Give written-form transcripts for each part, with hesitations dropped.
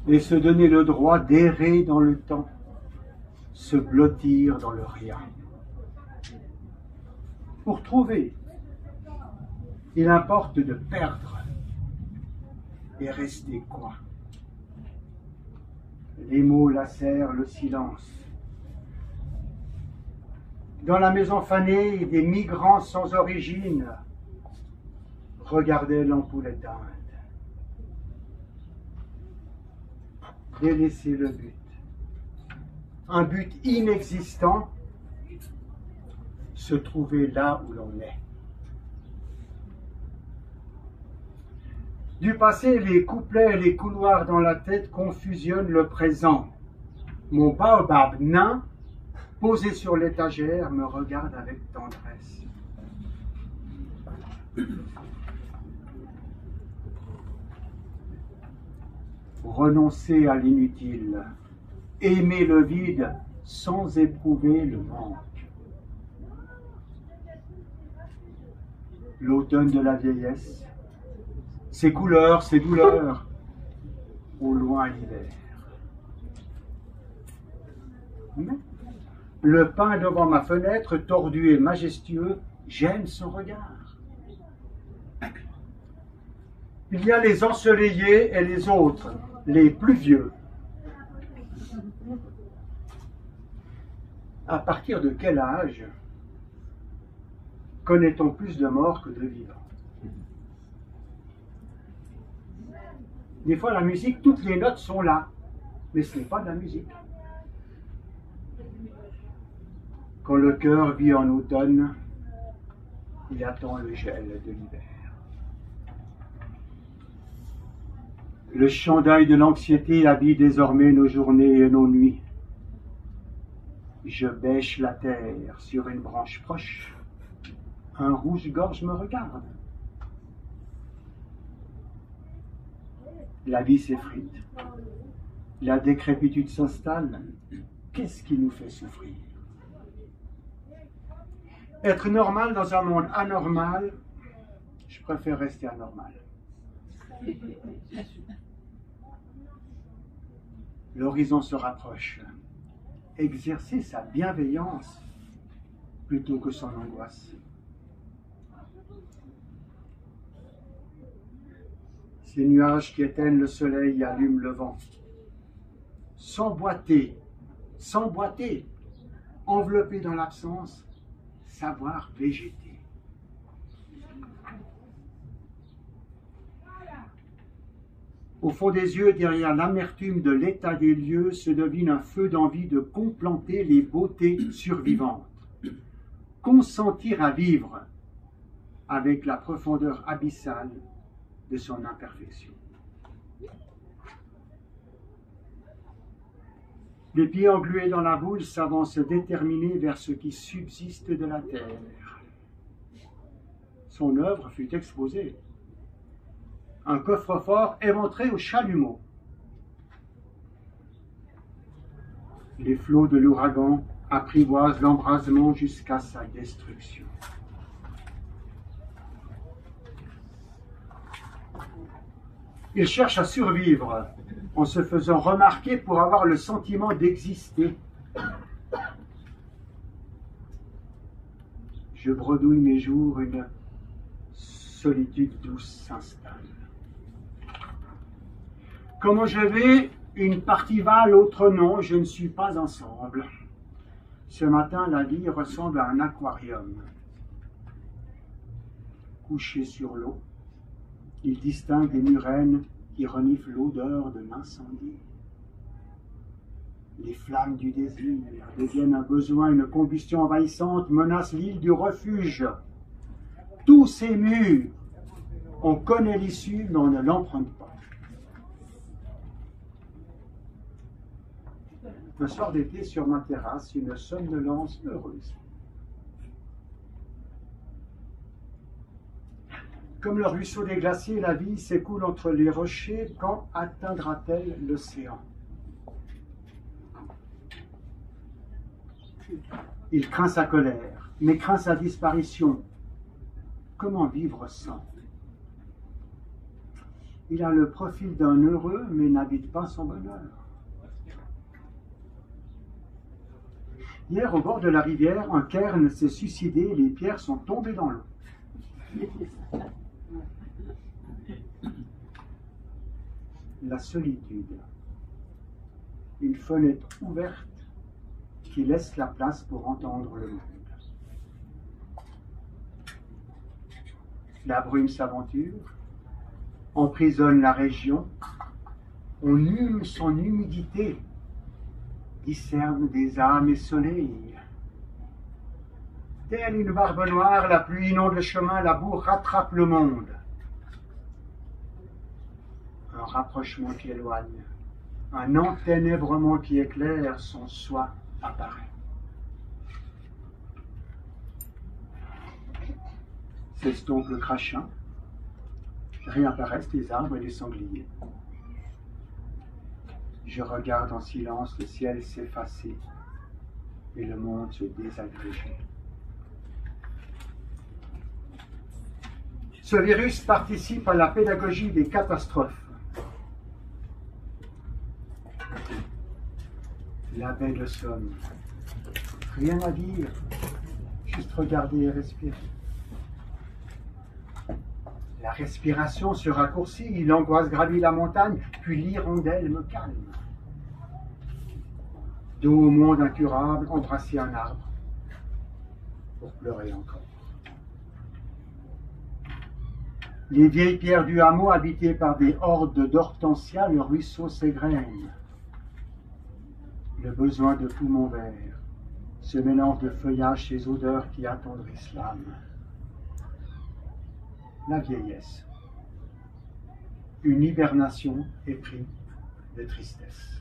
et se donner le droit d'errer dans le temps, se blottir dans le rien. Pour trouver, il importe de perdre et rester quoi? Les mots lacèrent le silence. Dans la maison fanée, des migrants sans origine regardaient l'ampoule éteinte. Délaisser le but. Un but inexistant, se trouver là où l'on est. Du passé, les couplets et les couloirs dans la tête confusionnent le présent. Mon baobab nain, posé sur l'étagère, me regarde avec tendresse. Renoncer à l'inutile, aimer le vide sans éprouver le manque. L'automne de la vieillesse, ses couleurs, ses douleurs, au loin l'hiver. Le pin devant ma fenêtre, tordu et majestueux, gêne son regard. Il y a les ensoleillés et les autres, les plus vieux. À partir de quel âge connaît-on plus de morts que de vivants? Des fois, la musique, toutes les notes sont là, mais ce n'est pas de la musique. Quand le cœur vit en automne, il attend le gel de l'hiver. Le chandail de l'anxiété habille désormais nos journées et nos nuits. Je bêche la terre sur une branche proche. Un rouge-gorge me regarde. La vie s'effrite. La décrépitude s'installe. Qu'est-ce qui nous fait souffrir? Être normal dans un monde anormal, je préfère rester anormal. L'horizon se rapproche. Exercer sa bienveillance plutôt que son angoisse. Ces nuages qui éteignent le soleil allument le vent. S'emboîter, enveloppé dans l'absence, savoir végéter. Au fond des yeux, derrière l'amertume de l'état des lieux, se devine un feu d'envie de contempler les beautés survivantes. Consentir à vivre avec la profondeur abyssale de son imperfection. Les pieds englués dans la boule s'avancent déterminés vers ce qui subsiste de la terre. Son œuvre fut exposée. Un coffre-fort éventré au chalumeau. Les flots de l'ouragan apprivoisent l'embrasement jusqu'à sa destruction. Il cherche à survivre en se faisant remarquer pour avoir le sentiment d'exister. Je bredouille mes jours, une solitude douce s'installe. Comment je vais, une partie va, l'autre non, je ne suis pas ensemble. Ce matin, la vie ressemble à un aquarium. Couché sur l'eau, il distingue des murènes qui reniflent l'odeur de l'incendie. Les flammes du désir deviennent un besoin, une combustion envahissante menace l'île du refuge. Tous ces murs, on connaît l'issue, mais on ne l'emprunte pas. Un soir d'été, sur ma terrasse, une somnolence heureuse. Comme le ruisseau des glaciers, la vie s'écoule entre les rochers. Quand atteindra-t-elle l'océan? Il craint sa colère, mais craint sa disparition. Comment vivre sans? Il a le profil d'un heureux, mais n'habite pas son bonheur. Hier, au bord de la rivière, un cairn s'est suicidé et les pierres sont tombées dans l'eau. La solitude. Une fenêtre ouverte qui laisse la place pour entendre le monde. La brume s'aventure, emprisonne la région, on hume son humidité, discerne des âmes et soleil. Telle une barbe noire, la pluie inonde le chemin, la boue rattrape le monde. Un rapprochement qui éloigne, un enténèbrement qui éclaire, son soi apparaît. S'estompe le crachin, réapparaissent les arbres et les sangliers. Je regarde en silence le ciel s'effacer et le monde se désagréger. Ce virus participe à la pédagogie des catastrophes. La baie de Somme. Rien à dire, juste regarder et respirer. La respiration se raccourcit, l'angoisse gravit la montagne, puis l'hirondelle me calme. Dos au monde incurable, embrasser un arbre pour pleurer encore. Les vieilles pierres du hameau habitées par des hordes d'hortensias, le ruisseau s'égrène. Le besoin de poumons verts, ce mélange de feuillage, ces odeurs qui attendrissent l'âme. La vieillesse, une hibernation épris de tristesse.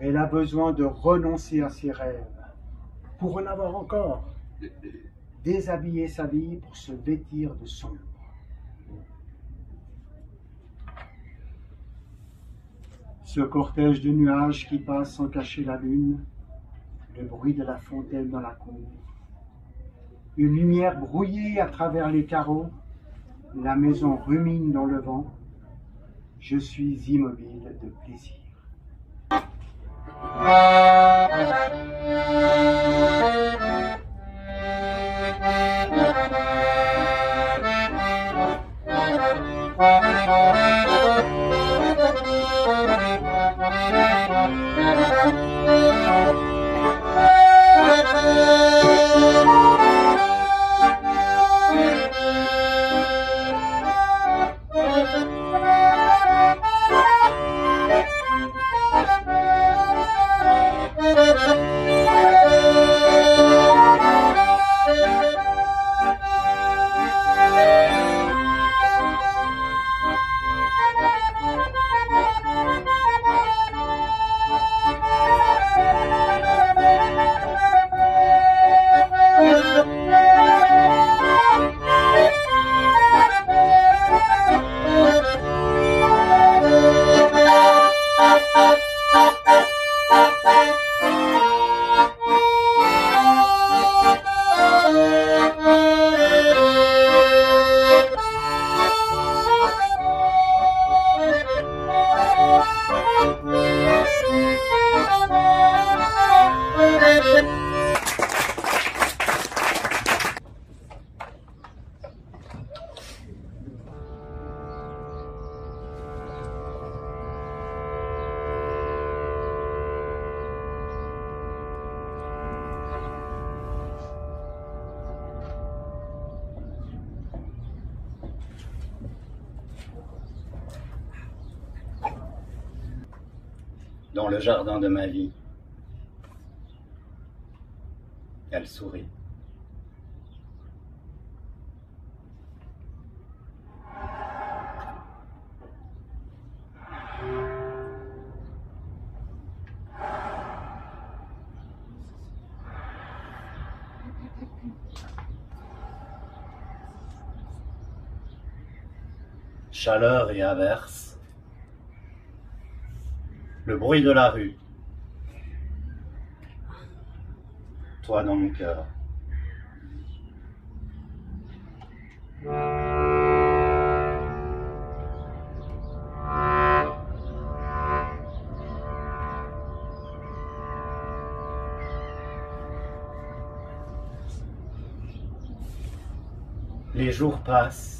Elle a besoin de renoncer à ses rêves pour en avoir encore, déshabiller sa vie pour se vêtir de sombre. Ce cortège de nuages qui passe sans cacher la lune, le bruit de la fontaine dans la cour, une lumière brouillée à travers les carreaux, la maison rumine dans le vent, je suis immobile de plaisir. dans le jardin de ma vie. Elle sourit. Chaleur et averse, le bruit de la rue, toi dans mon cœur. Les jours passent.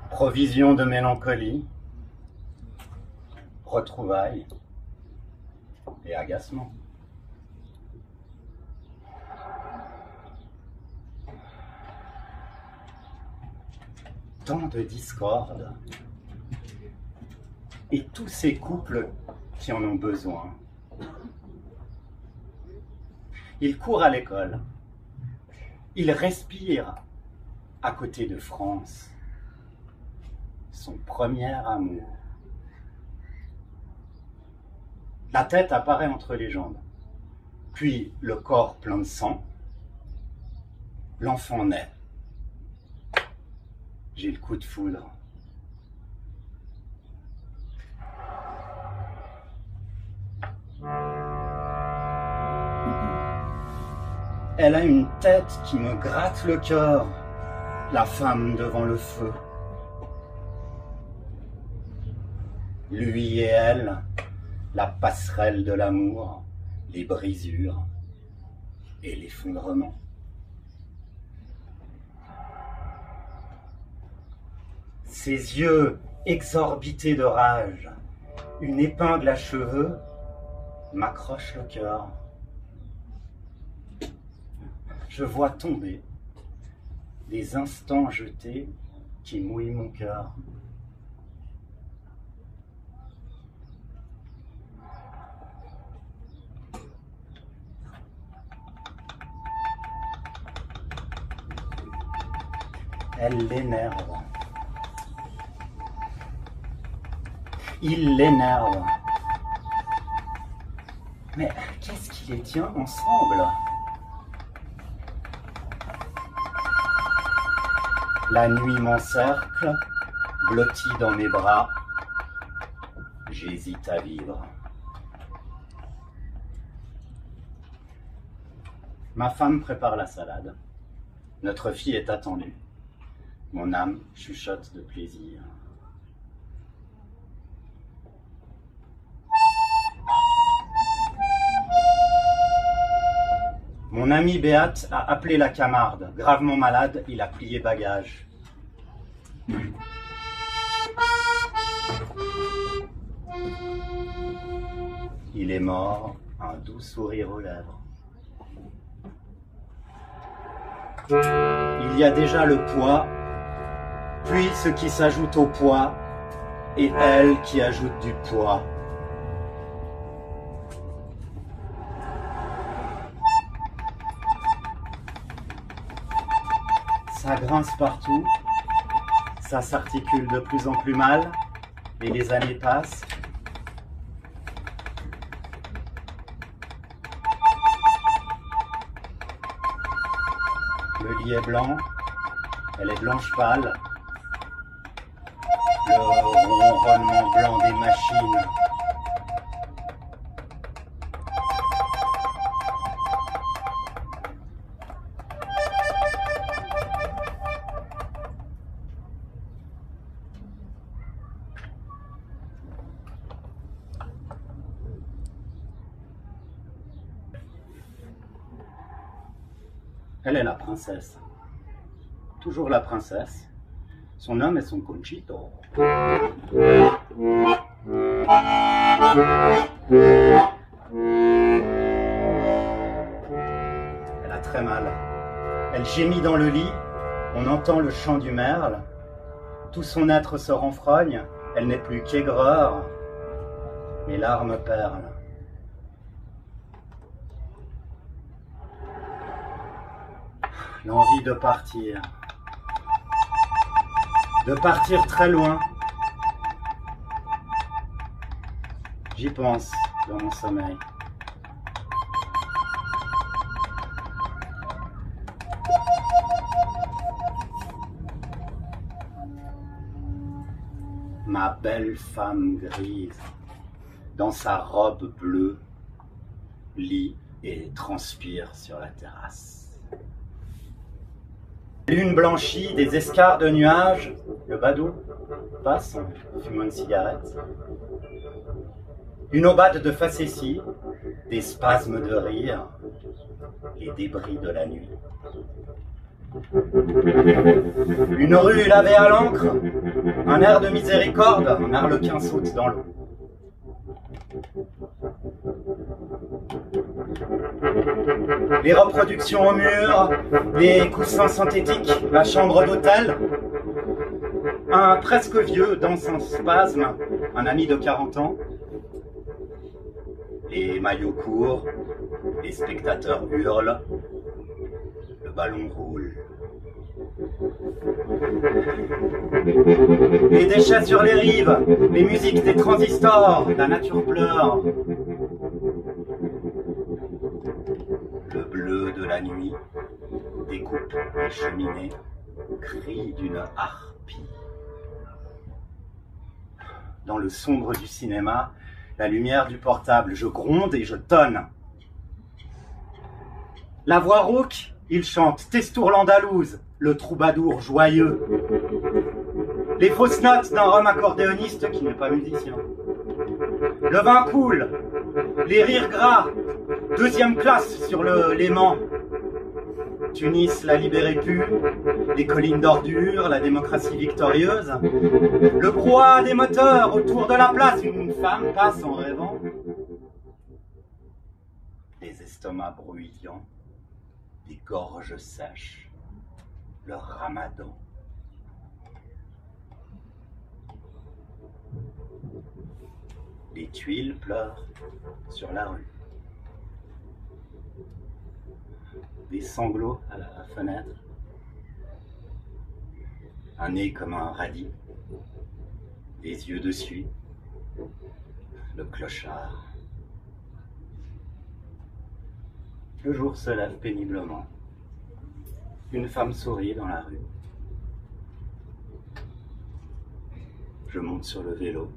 Provision de mélancolie, retrouvailles et agacement. Tant de discorde et tous ces couples qui en ont besoin. Il court à l'école, il respire à côté de France. Son premier amour. La tête apparaît entre les jambes, puis le corps plein de sang. L'enfant naît. J'ai le coup de foudre. Elle a une tête qui me gratte le cœur, la femme devant le feu. Lui et elle, la passerelle de l'amour, les brisures et l'effondrement. Ses yeux exorbités de rage, une épingle à cheveux m'accroche le cœur. Je vois tomber des instants jetés qui mouillent mon cœur. Elle l'énerve. Il l'énerve. Mais qu'est-ce qui les tient ensemble? La nuit m'encercle, blotti dans mes bras. J'hésite à vivre. Ma femme prépare la salade. Notre fille est attendue. Mon âme chuchote de plaisir. Mon ami Béat a appelé la Camarde. Gravement malade, il a plié bagage. Il est mort, un doux sourire aux lèvres. Il y a déjà le poids, puis ce qui s'ajoute au poids, et elle qui ajoute du poids. Ça grince partout, ça s'articule de plus en plus mal, et les années passent. Le lit est blanc, elle est blanche pâle. Le ronronnement blanc des machines. Elle est la princesse. Toujours la princesse. Son homme est son Conchito. Elle a très mal. Elle gémit dans le lit. On entend le chant du merle. Tout son être se renfrogne. Elle n'est plus qu'aigreur. Mes larmes perlent. L'envie de partir très loin. J'y pense dans mon sommeil. Ma belle femme grise, dans sa robe bleue, lit et transpire sur la terrasse. Lune blanchie, des escarres de nuages, le badaud passe en fumant une cigarette. Une aubade de facéties, des spasmes de rire, les débris de la nuit. Une rue lavée à l'encre, un air de miséricorde, un arlequin saute dans l'eau. Les reproductions au mur, les coussins synthétiques, la chambre d'hôtel. Un presque vieux danse en spasme, un ami de 40 ans. Les maillots courts, les spectateurs hurlent, le ballon roule. Les déchets sur les rives, les musiques des transistors, la nature pleure. Le bleu de la nuit découpe les cheminées, cri d'une harpie. Dans le sombre du cinéma, la lumière du portable, je gronde et je tonne. La voix rauque, il chante Testour l'Andalouse, le troubadour joyeux. Les fausses notes d'un rhum accordéoniste qui n'est pas musicien. Le vin coule, les rires gras, deuxième classe sur le Léman. Tunis la libérée pue, les collines d'ordures, la démocratie victorieuse. Le brouhaha des moteurs autour de la place, une femme passe en rêvant. Les estomacs bruyants, des gorges sèches, le ramadan. Les tuiles pleurent sur la rue. Des sanglots à la fenêtre. Un nez comme un radis. Des yeux dessus. Le clochard. Le jour se lève péniblement. Une femme sourit dans la rue. Je monte sur le vélo.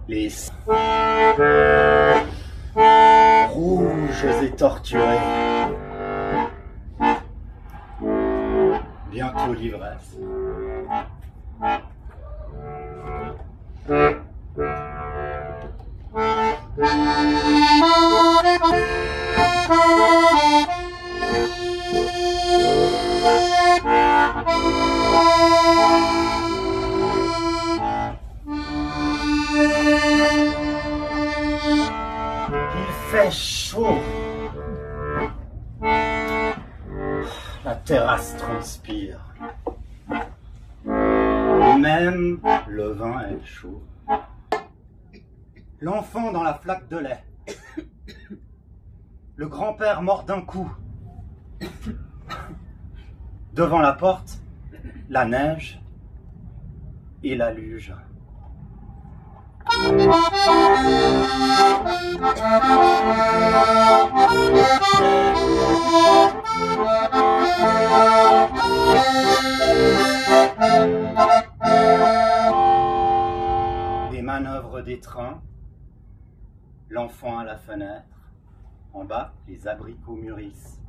Les rouges et torturés. Bientôt l'ivresse. Il fait chaud. La terrasse transpire. Même le vin est chaud. L'enfant dans la flaque de lait. Le grand-père mort d'un coup. Devant la porte, la neige et la luge. Les manœuvres des trains, l'enfant à la fenêtre, en bas, les abricots mûrissent.